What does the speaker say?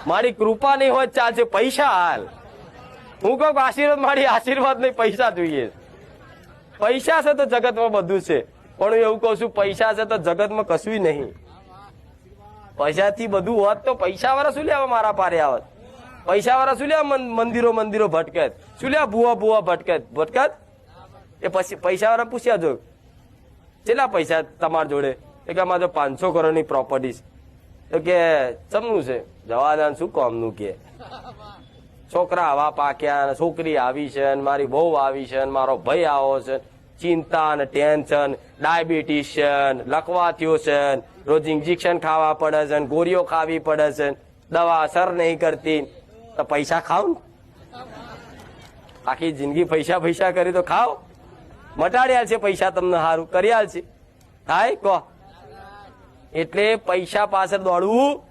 મારી કૃપા નહીં હોય ચાલશે, પૈસા હાલ. હું કહું આશીર્વાદ, મારી આશીર્વાદ નહીં, પૈસા જોઈએ. પૈસા છે તો જગતમાં બધું છે, પણ હું એવું કહું છું પૈસા છે તો જગતમાં કશું નહીં. પૈસાથી બધું હોત તો પૈસા વાળા શું લેવા મારા પારે આવત? પૈસા વાળા શું લેવા મંદિરો ભટકત? શું લેવા ભૂવા ભટકત? એ પછી પૈસા વાળા પૂછ્યા જો કેટલા પૈસા તમારા જોડે? કે અમારે તો 500 કરોડની પ્રોપર્ટી છે. તો કે ચમનું છે? જવાદાન શું કામનું? કે છોકરા આવા પાક્યા, છોકરી આવી છે, મારી બહુ આવી છે, મારો ભાઈ આવો છે, ચિંતા ને ટેન્શન, ડાયાબિટીસ છે, લકવા થયો છે, રોજ ઇન્જેક્શન ખાવા પડે છે, ગોળીઓ ખાવી પડે છે, દવા અસર નહીં કરતી. તો પૈસા ખાવ ને, આખી જિંદગી પૈસા કરી તો ખાઓ. મટાડ્યા છે પૈસા, તમને સારું કર્યા છે. થાય કહો. એટલે પૈસા પાછળ દોડવું